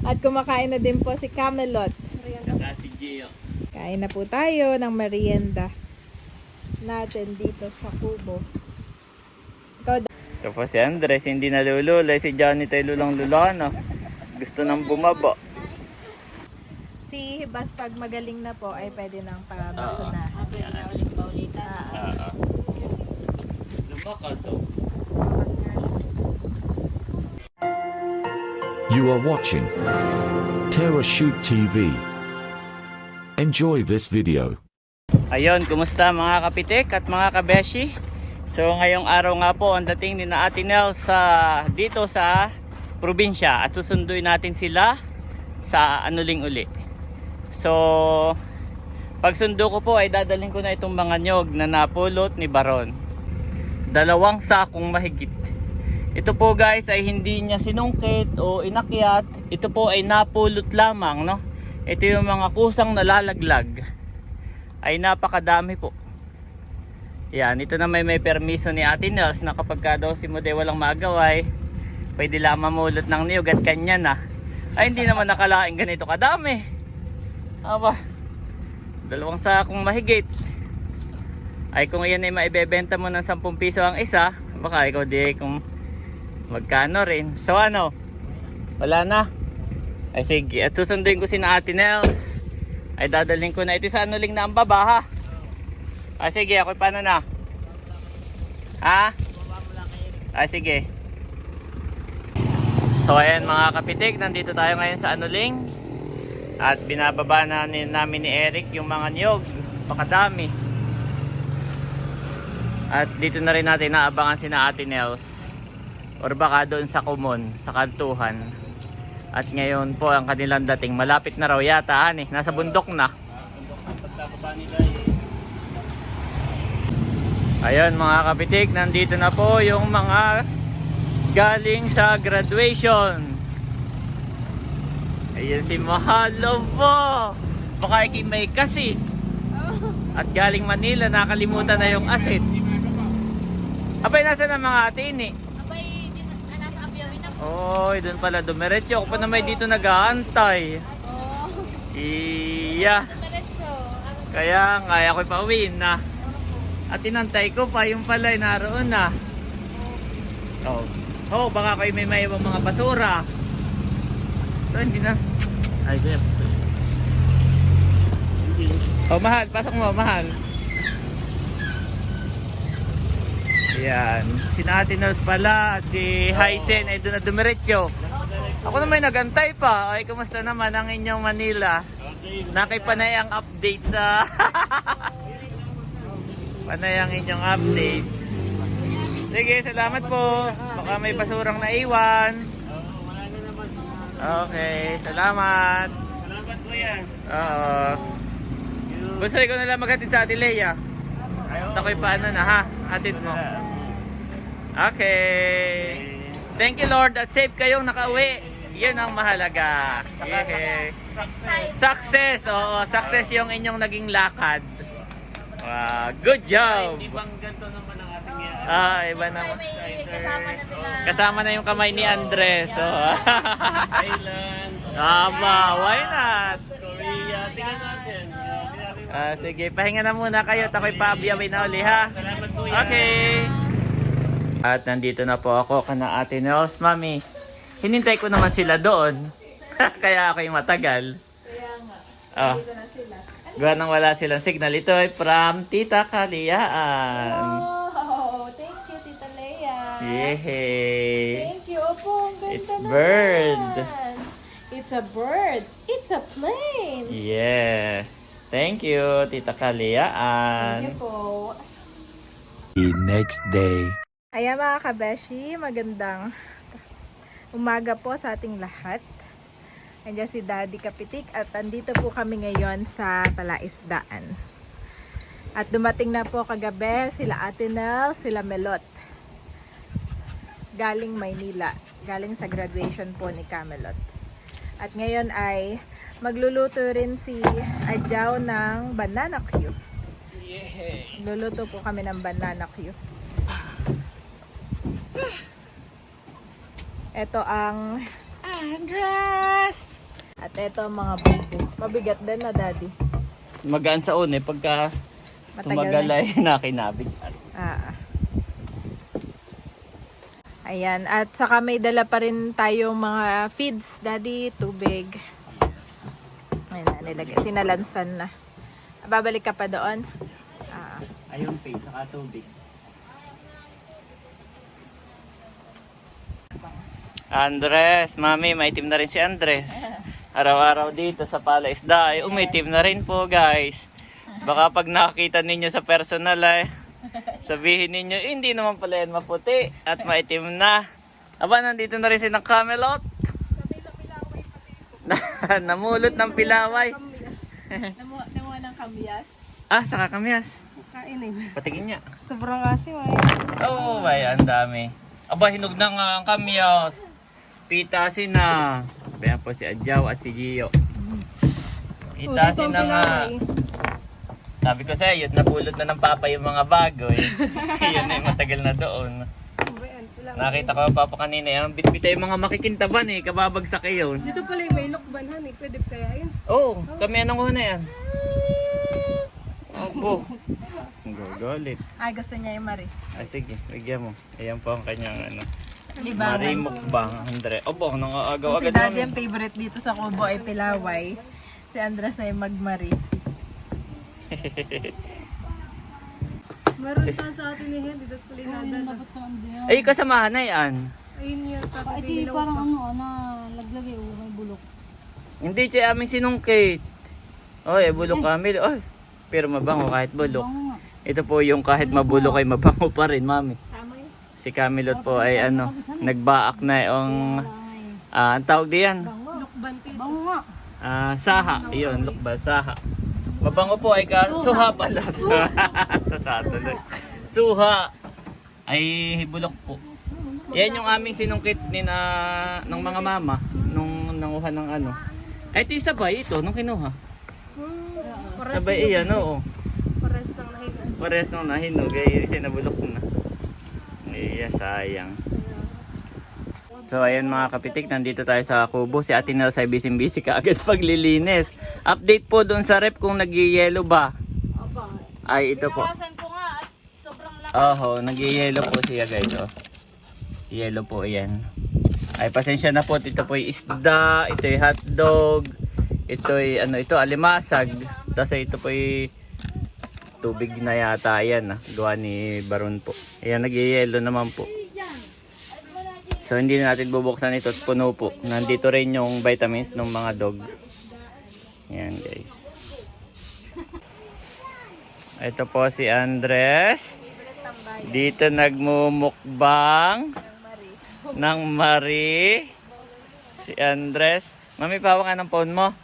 At kumakain na din po si Camelot. Saka si Gio. Kain na po tayo ng merienda natin dito sa kubo. Ikaw Ito po si Andres, hindi nalululay. Si Johnny tayo lulang-lula, no? Gusto nang bumaba. si Hibas pag magaling na po ay pwede nang pabakuna. Lumakas, oh. You are watching Terra Shoot TV. Enjoy this video. Ayun, kumusta mga kapitik at mga kabeshi? So ngayong araw nga po ang dating ni na Ate Nel dito sa probinsya at susunduin natin sila sa Anuling uli. So pagsundo ko po ay dadalhin ko na itong mga nyog na napulot ni Baron. 2 sakong mahigit. Ito po guys ay hindi niya sinungkit o inakyat. Ito po ay napulot lamang, no? Ito yung mga kusang nalalaglag. Ay napakadami po. Yan, ito na may permiso ni Ate Nels na kapag ka daw si Mode walang magaway, pwede lang mamulot ng niyog at kanya na. Ay hindi naman nakalaing ganito kadami. Aba, 2 sakong mahigit. Ay kung iyan ay maibebenta mo ng 10 piso ang isa, baka ikaw di kung magkano rin. So ano, wala na. Ay sige, at susunduin ko si na Ate Nels. Ay dadalhin ko na ito sa Anuling na ang baba, ha. Ay sige, ako paano na? Ha? Ay sige. So ayan mga kapitik, nandito tayo ngayon sa Anuling. At binababa na namin ni Eric yung mga niyog. Pakadami. At dito na rin natin naabangan si na Ate Nels. Or baka doon sa Kumon, sa kantuhan. At ngayon po ang kanilang dating. Malapit na raw yata, nasa bundok na. Ayun mga kapitik, nandito na po yung mga galing sa graduation. Ayun si Mahalo po. Baka ikimay kasi. At galing Manila, nakalimutan na yung asit. Abay, nasa na mga atini? Abay, nasa Abiyawin ako. Oy, doon pala dumiretso. Ako pa na may dito nag-aantay. Oo. Iya. Diretso. Kaya nga, ako'y pauwiin na. At inantay ko pa, yung pala naroon na. Oh, baka kayo may maiwang mga basura. So, hindi na. Ay, Jeff. Oh, mahal. Pasok mo, mahal. Yan. Si Ate Nels pala at si Hysen ay doon na dumiretso. Ako na may nagantay pa. Ay, kumusta naman ang inyong Manila? Nakipanay ang update sa... Panay ang inyong update. Sige, salamat po. Baka may basurang naiwan. Okay, salamat. Salamat po yan. Oo. Gusto ko na lang maghatid sa Ate Leia. Takoy paano na, ha? Hatid mo. Okay. Thank you Lord at safe kayong nakauwi. Yun ang mahalaga. Okay. Success. Oo, success yung inyong naging lakad. Wow, good job. Ibang ganito naman ang ating iba naman. May kasama na sila. Kasama na yung kamay ni Andres. So, Thailand. Tama, why not? Korea, tingnan natin. Sige, pahinga na muna kayo. Tako'y paabiyawin na uli, ha? Salamat po yan. Okay. At nandito na po ako kana Ate Nels, Mami. Hinintay ko naman sila doon. Kaya ako'y matagal. Kaya nga, Oh. dito na sila. Gawa nang wala silang signal. Ito ay from Tita Kaliyaan. Oh, thank you, Tita Leia. Yehey. Thank you. Opo, ang ganda It's naman. bird. It's a bird. It's a plane. Yes. Thank you, Tita Kaliyaan. Thank you po. The next day. Ayan mga kabeshi, magandang umaga po sa ating lahat. Andiyan si Daddy Kapitik at andito po kami ngayon sa Palaisdaan. At dumating na po kagabi sila Ate Nel, sila Melot. Galing Maynila, galing sa graduation po ni Camelot. At ngayon ay magluluto rin si Adjaw ng banana Q. Luluto po kami ng banana Q. Ito ang Andres! At ito ang mga bubo. Mabigat din na, Daddy. Magaan sa une pagka Matagal tumagal na. ay nakinabig. Ah. Ayan. At saka may dala pa rin tayong mga feeds, Daddy. Tubig. Ayan na, nilagay. Sinalansan na. Babalik ka pa doon? Ah. Ayun, pay, saka tubig. Andres, mami, maitim na rin si Andres. Araw-araw dito sa Palaisda ay umitim na rin po, guys. Baka pag nakakita ninyo sa personal ay sabihin ninyo, hindi naman pala yan maputi at maitim na. Aba, nandito na rin si ng Camelot. Namulot ng pilaway. Namuha ng kamyas. Ah, saka kamyas. Kainin. Patingin niya. Sobrang asim ay. Oo, bay, ang dami. Aba, hinog na nga ang kamyas. Pitasin na. Bayan po si Adjaw at si Gio. Pitasin na nga. Sabi ko sa iyo, napulot na ng papa yung mga bago eh. Yan ay matagal na doon. Nakita ko ang papa kanina, yung bitbita yung mga makikintaban eh, kababagsak yun. Dito pala yung may lokbanhan eh. Pwede kaya yun? Oo, kami anong una yan. Opo. Gagalit. Ay, gusto niya yung Mari. Ah, sige, bigyan mo. Ayan po ang kanyang ano. Libangan. Marimok ba, Andre? Opo, nang Si agaw-agad Daddy ang favorite dito sa Kubo ay pilaway. Si Andres ay magmari. Meron pa sa atin eh, dito tuloy na Ay, kasamahan na yan. Ayun yung Ito yung parang ano, na laglagay o may bulok. Hindi siya aming sinungkit. Oy, bulok kami. Oy, pero mabango kahit bulok. Bango nga. Ito po yung kahit mabulok ay mabango pa rin, mami. Tama yun. Si Camilot po ay ano, nagbaak na yung, ang tawag diyan, Bango nga. saha. Iyon, lukba, saha. Mabango po ay suha pala. Sa satuloy. Suha ay bulok po. Yan yung aming sinungkit ng mga mama nung nanguha ng ano. Ay, ito yung sabay ito nung kinuha. Sabay iyan, oo. Pares ng nahigan. Parehas nung nahinog ay sinabulok na. Iya, sayang. So ayan mga kapitik, nandito tayo sa Kubo. Si Ate Nels ay busy kaagad paglilinis. Update po doon sa rep kung nag-yellow ba. Ay ito po. ko nga at sobrang laki. Oho, nag-yellow po siya guys. Oh. Yellow po yan. Ay pasensya na po, ito po yung isda, ito yung hotdog, ito yung ano, ito alimasag. Tapos ito po yung tubig na yata yan. Gawa ni Baron po. Ayan, nag-yellow naman po. So hindi na natin bubuksan ito at puno po. Nandito rin yung vitamins ng mga dog. Ayan guys. Ito po si Andres. Dito nagmumukbang ng Marie. Si Andres. Mami, pawak ka ng phone mo.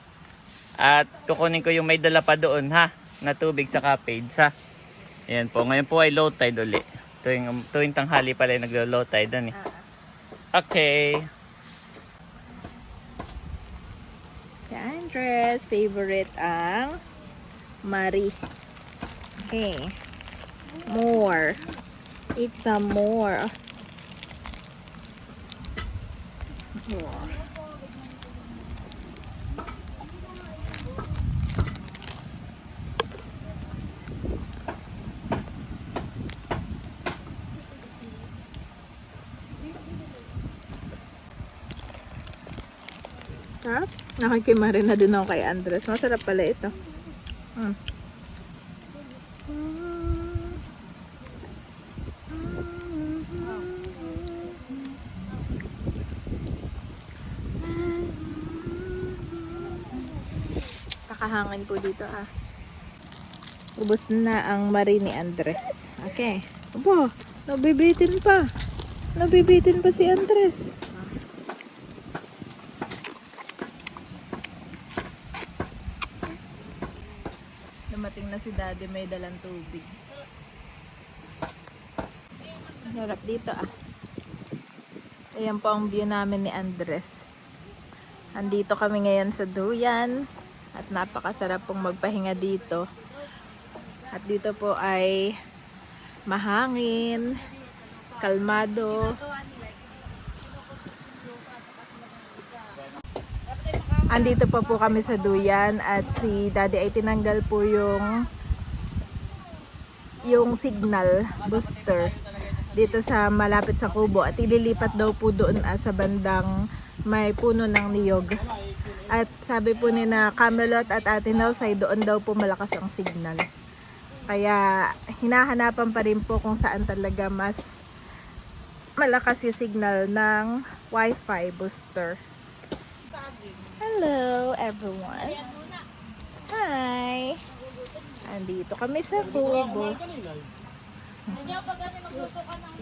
At kukunin ko yung may dala pa doon ha. Na tubig sa cabbage ha. Ayan po. Ngayon po ay low tide uli. Tuwing tanghali pala yung naglo-low tide doon eh. Okay. Si Andres, favorite ang Marie. Okay. More. Eat some more. More. Sarap. Nakikimari na din ako kay Andres. Masarap pala ito. Kakahangin po dito ah. Ubus na ang mari ni Andres. Okay. Aba, nabibitin pa. Nabibitin pa si Andres. Dumating na si Daddy, may dalang tubig. Sarap dito ah. Ayan po ang view namin ni Andres. Andito kami ngayon sa Duyan. At napakasarap pong magpahinga dito. At dito po ay mahangin, kalmado. andito pa po kami sa duyan at si Daddy ay tinanggal po yung signal booster dito sa malapit sa kubo at ililipat daw po doon sa bandang may puno ng niyog. At sabi po ni na Camelot at Ate Nels ay doon daw po malakas ang signal. Kaya hinahanapan pa rin po kung saan talaga mas malakas yung signal ng Wi-Fi booster. Hello everyone! Hi! Andito kami sa kubo. Kaya pag kami magluto ka ng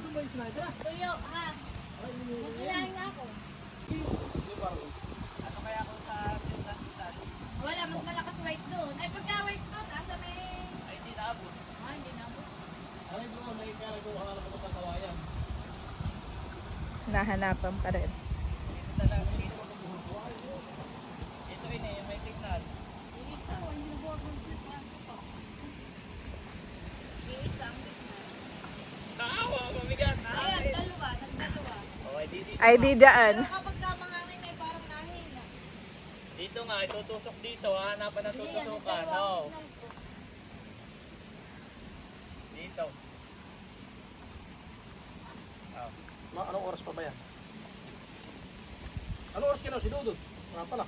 tuyo, ha? Magkulahin na ako. Wala, mas malakas white doon. Ay, pagka white doon, asa may... Ay, hindi naabot. Ah, hindi naabot. Nahanapan pa rin. Ito yun eh, may signal. Naawa, mamigat. Ayan, dalawa, nagdalawa. Okay, dito. Ay di daan. Pero kapag kamangangin ay parang nahina. Dito nga, itutusok dito. Hanapan na Hindi yan, tutusukan. nagdalawa Oo. ang signal ko. Dito. Anong oras pa ba yan? Anong oras kinaw si Dudut? Nga pala.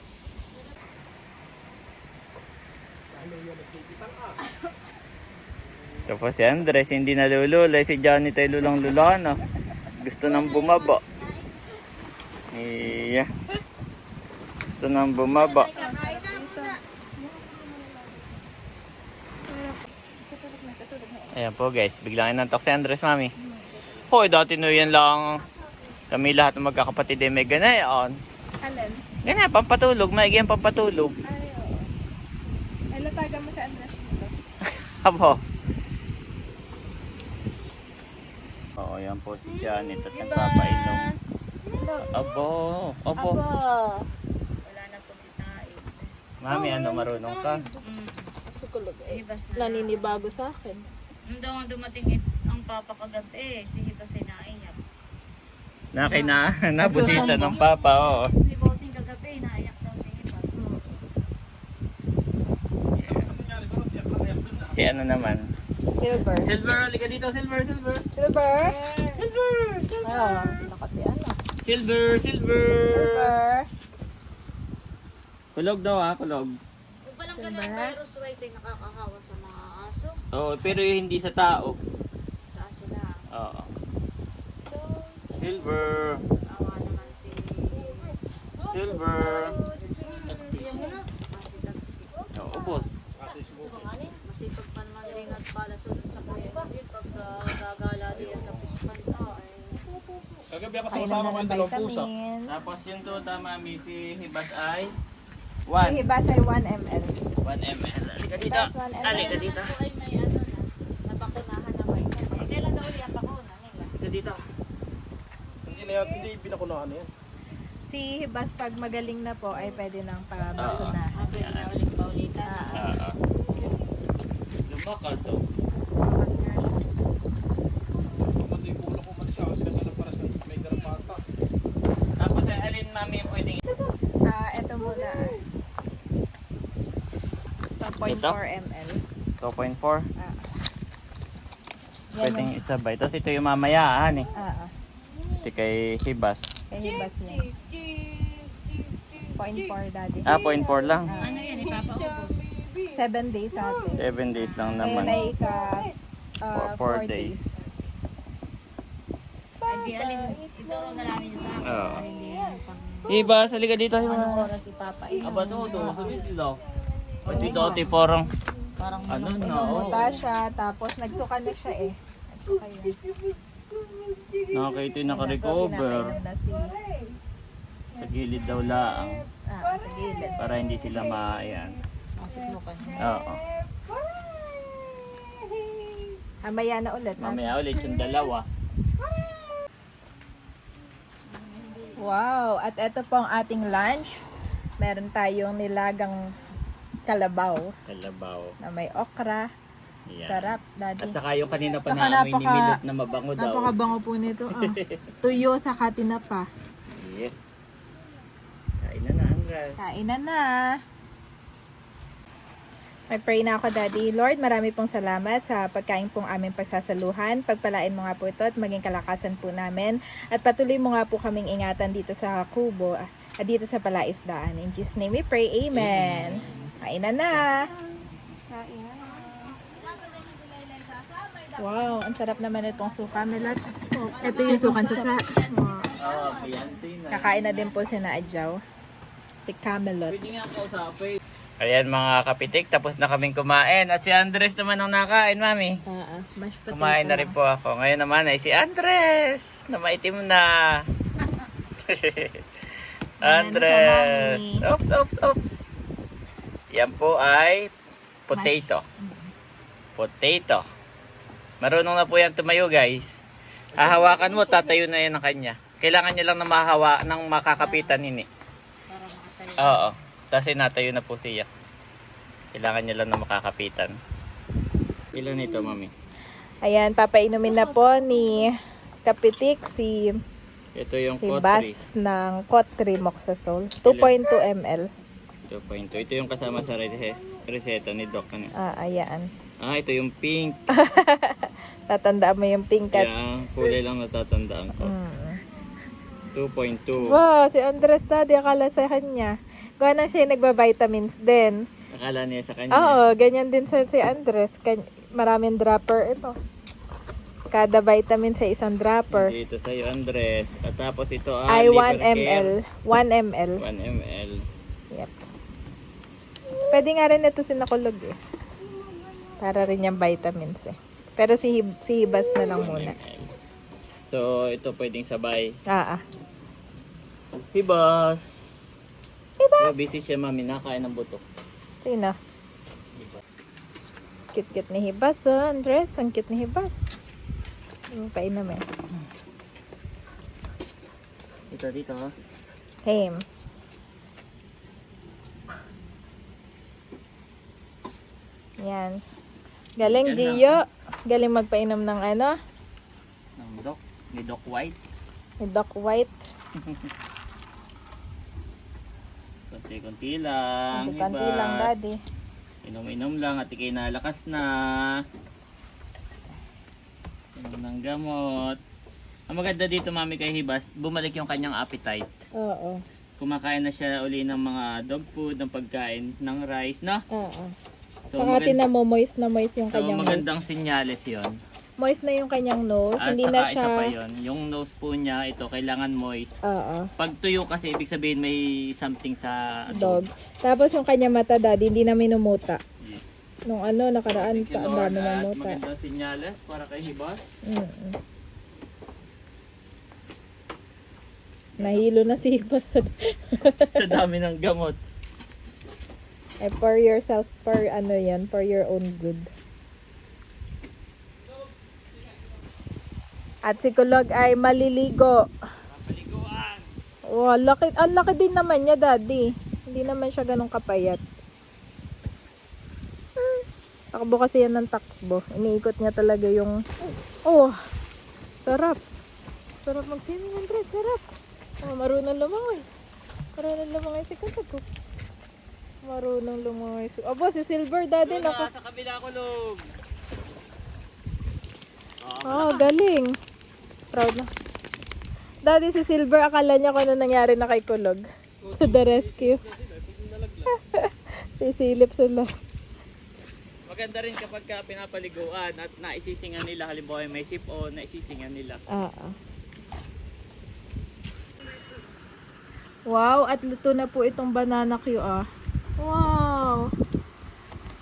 Tapos si Andres, hindi nalululay. Si Johnny tayo lulang-lulano. Gusto nang bumaba. Iya. Gusto nang bumaba. Kakain na muna. Ayan po guys, biglang inantok si Andres, mami. Hoy, dati no yan lang. Kami lahat ng magkakapatid ay may ganayon. Alin? Ganyan, pampatulog. May ganyan pampatulog. Ay, oo. Ay, latagan mo si Andres dito. Abo. Oo, yan po si Janet at nagpapainom. Abo. Abo. Wala na po si Tae. Mami, ano, marunong ka? Sukulog eh. Hibas na. Naninibago sa akin. Nung daw ang dumating ang papa kagabi, si Hibas ay naiyak. Nabusita ng papa, oo. Si Bossing kagabi, naiyak daw si Hibas. Si ano naman? Silver. Silver, halika dito, Silver. Silver? Silver. Ah, nakasi ano. Silver. Silver. Kulog daw ha, kulog. Kung palang ka ng virus white ay nakakahawa sa mga aso. Oo, pero hindi sa tao. Sa aso lang. Oo. Silver. Awa naman si... Silver. Yan mo na. Oo, boss. Masipag pa naman rin at pala sa kuya. Pag gagala diyan sa pispan na ay... Kagabi ako Kailan kasama na ko ng yung dalawang pusa. vitamin. Tapos yung tuta, mami, si Hibas ay Si 1 Hibas ay 1 ml. ml. Halika dito. Hibas 1 ml. Halika dito. Ako ay may ano na, nabakunahan na kayo. Eh, kailan daw ulit ang bakuna nila? Halika dito. Hindi binakunahan yan. Si Hibas pag magaling na po ay pwede nang Oo. pamakunahan. Sabi na ulit paulitan. Oo. Lumakas, oh. Pati yung ulo ko man siya. Sinasalang para sa may garapata. Tapos, alin, mami, pwedeng Ito muna. 2.4 ml. 2.4. Ah. Pwedeng isabay. Tapos ito yung mamayaan eh. Ito kay Hibas. Kay Hibas yan. 0.4 daddy. 0.4 lang. Ano yan, ipapaubos? 7 days ate. 7 days lang Ngayon naman. ay ika 4 4 days. Ay, di alin, ituro na lang yun sa akin. Oo. Para hindi yan pang... Hibas, halika dito. Anong oras si Papa? Aba, todo. Sabi nila. Ito dati parang Parang ano na. Pumuta siya, tapos nagsuka na siya eh. Nagsuka yun. Nakakita yung naka-recover. Pinapainom na si, Sa gilid daw laang. sa gilid. Para hindi sila maayan. Masuklukan. Oo. Mamaya na ulit. Mamaya ulit yung dalawa. Wow! At ito po ang ating lunch. Meron tayong nilagang kalabaw Kalabaw. na may okra. Yan. Sarap, daddy. At saka yung kanina pa Saka naamoy ni napaka- Milot na mabango daw. Napakabango po nito. Tuyo sa katinapa. Yes. Kain na na, Andres. Kainan na. Mag-pray na ako, Daddy. Lord, marami pong salamat sa pagkain pong aming pagsasaluhan. Pagpalain mo nga po ito at maging kalakasan po namin. At patuloy mo nga po kaming ingatan dito sa Kubo at dito sa Palaisdaan. In Jesus' name we pray. Amen. Kainan na. Wow, ang sarap naman itong suka, Melot. Ito yung sukan sa Kakain na din po si na Adjaw. Si Camelot. Ayan mga kapitik, tapos na kaming kumain. At si Andres naman ang nakain, Mami. Mashed potato. Kumain na rin po ako. Ngayon naman ay si Andres na maitim na. Andres. Oops. Yan po ay potato. Potato. Marunong na po yan tumayo, guys. Hahawakan mo, tatayo na yan ang kanya. Kailangan niya lang na mahawa ng makakapitan ini. Oo. Tapos natayo na po siya. Kailangan niya lang na makakapitan. Ilan ito, Mami? Ayan, papainumin na po ni Kapitik si Ito yung Bas potri. ng Kotri Moxazole. 2.2 ml. 2.2. Ito yung kasama sa reseta ni Doc. Ano? Ayan. Ito yung pink. Tatandaan mo yung pink at... Yan, kulay lang natatandaan ko. 2.2. Wow, si Andres, Daddy, akala sa kanya. Gawa na siya yung nagba-vitamins din. Akala niya sa kanya. Oo, ganyan din sa si Andres. Maraming dropper ito. Kada vitamin sa isang dropper. Dito sa'yo, Andres. At tapos ito Ay, 1 liver ml. care. 1 ml. 1 ml. Yep. Pwede nga rin ito sinakulog eh. Para rin yung vitamins eh. Pero si Hibas na lang 1 muna. ml. So, ito pwedeng sabay. Hibas! Hibas! Busy siya, Mami. Nakain ng buto. Sino? Cute-cute ni Hibas, oh, Andres. Ang cute ni Hibas. Painom eh. Ito dito, ha? Hame. Yan. Galing, Ganda. Gio. Galing magpainom ng ano? Ng Doc. Ni Doc White. Ni Doc White. Konti-konti lang. Kanti Hibas. lang, Daddy. Inom-inom lang at ikay nalakas na. Inom ng gamot. Ang maganda dito, Mami, kay Hibas, bumalik yung kanyang appetite. Oo. Kumakain na siya uli ng mga dog food, ng pagkain, ng rice, no? Oo. So, Saka tinan mo, moist na moist yung so kanyang magandang nose. sinyales yon. Moist na yung kanyang nose. At Hindi saka na isa siya... pa yon, yung nose po niya, ito, kailangan moist. Oo. Pag tuyo kasi, ibig sabihin may something sa Dog. Tapos yung kanyang mata, Daddy, hindi na minumuta. Yes. Nung ano, nakaraan Thank you, pa, ang Lord, dami ng at muta. magandang sinyales para kay Hibas. Nahilo na si Hibas. Sa dami ng gamot. For yourself, for ano yan, for your own good. At si Kulog ay maliligo. Paliguan. Oh, ang laki din naman niya, Daddy. Hindi naman siya ganun kapayat. Takbo kasi yan ng takbo. Iniikot niya talaga yung... Oh, sarap. Sarap mag-swimming, Andres, sarap. Oh, marunong lumangoy. Marunong lumangoy si Kasag. Marunong lumangoy si... Abo, si Silver, Daddy. Lola, Naku. sa kabila kulog. Oh, galing. Proud na. Daddy, si Silver, akala niya kung ano nangyari na kay Kulog. To the rescue. Sisilip sila. Maganda rin kapag ka pinapaliguan at naisisingan nila, halimbawa may sipon, naisisingan nila. Wow, at luto na po itong banana Q, ah. Wow.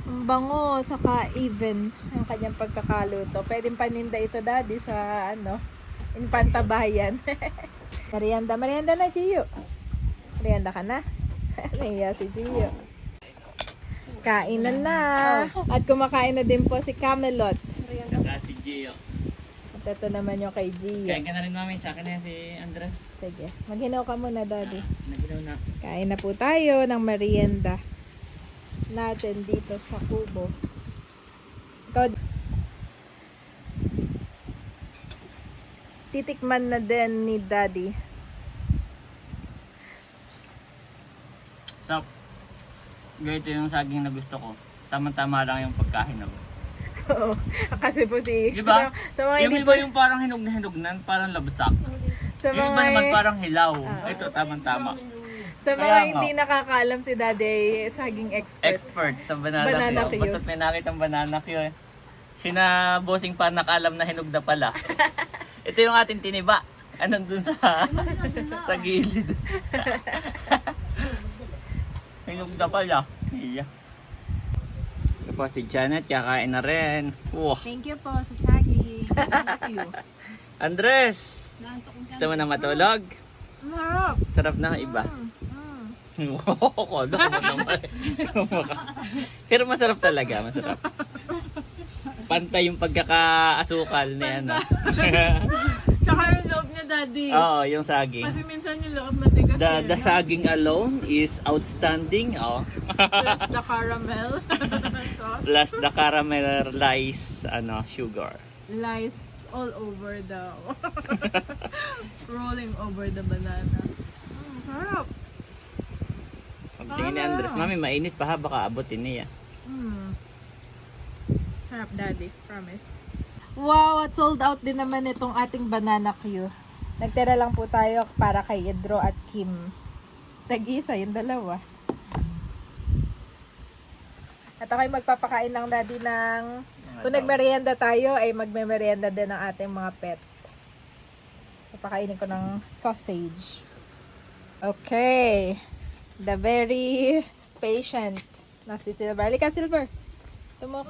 Ang bango, saka even ang kanyang pagkakaluto. Pwedeng paninda ito, Daddy, sa ano, Infantabayan. Merienda na, Gio. Merienda ka na? Nahiya si Gio. Kainan na. At kumakain na din po si Camelot. Saka si Gio. At ito naman yung kay Gio. Kain ka na rin, Mami, sa akin na si Andres. Sige, maghinaw ka muna, Daddy. Naginaw na. Kain na po tayo ng merienda natin dito sa Kubo. Ikaw, titikman na din ni Daddy. So, ganito yung saging na gusto ko. Tama-tama lang yung pagkahinog. Oo. Kasi po si... Di ba? Sa mga Yung hindi iba yung parang hinog na hinog na, parang labsak. sa Yung iba mga, naman parang hilaw. Ito, tama-tama. sa mga Kaya nga. hindi nakakaalam si Daddy ay saging expert. Expert sa banana, Banana Q. Q. Basta't may nakitang banana Q eh. Sina bossing pa nakaalam na hinog na pala. Ito yung ating tiniba. Anong dun sa gilid. Hinog na pala. Iya. Ito po si Janet, kakain na rin. Wow. Thank you po sa saging. Thank you. Andres! Gusto mo na matulog? Marap. Sarap na iba. Kodo mo naman. Pero masarap talaga, masarap. Pantay yung pagkakaasukal ni ano. Tsaka yung loob niya, Daddy. Oo, yung saging. Kasi minsan yung loob matigas. The saging alone is outstanding. Oh. Plus the caramel sauce. Plus the caramelized sugar. Lies all over the... rolling over the banana. Sarap. Pagtingin ni Andres, mami, mainit pa ha, baka abutin niya. Sarap, Daddy. Promise. Wow, at sold out din naman itong ating banana Q. Nagtira lang po tayo para kay Idro at Kim. Tag-isa, yung dalawa. At ako'y magpapakain ng Daddy ng... Kung nagmerienda tayo, ay magme-merienda din ng ating mga pet. Papakainin ko ng sausage. Okay. The very patient na si Silver. Halika, Silver. Tumok.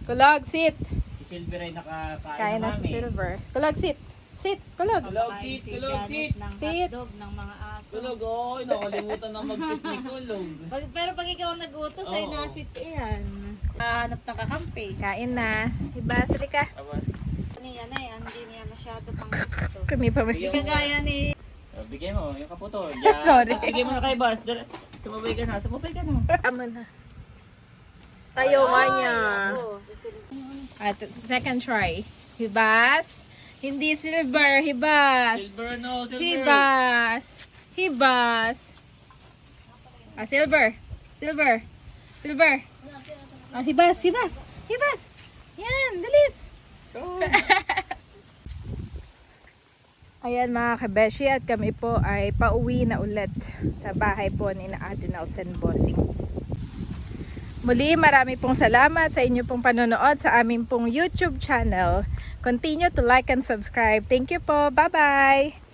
Kulog, sit. Si Silver ay nakakain Kain na si Silver. Kulog, sit. Sit, kulog. Kulog, sit, kulog, sit. Ng Sit. hotdog ng mga aso. Kulog, oy, nakalimutan na mag-sit ni Kulog. Pero pag ikaw ang nag-utos ay Oo. nasit yan. Hanap ng kakampi. Kain na. Diba, salika. Yan ay, hindi niya masyado pang gusto. Kami pa Bigyan mo. Kagaya ni... Bigay mo, yung kaputo. Diyan. Sorry. Bigay mo na kay boss. Sumabay ka na, sumabay ka na. Tama na. Kayo nga niya. Oh, At second try. Hibas. Hindi Silver. Hibas. Silver, no, Silver. Hibas. Hibas. Ah, Silver. Silver. Silver. Ah, hibas. Hibas. Hibas. Yan, dalis. Ayan mga kabeshi, at kami po ay pauwi na ulit sa bahay po ni na Ate Nelson Bossing. Muli, marami pong salamat sa inyo pong panonood sa aming pong YouTube channel. Continue to like and subscribe. Thank you po. Bye-bye!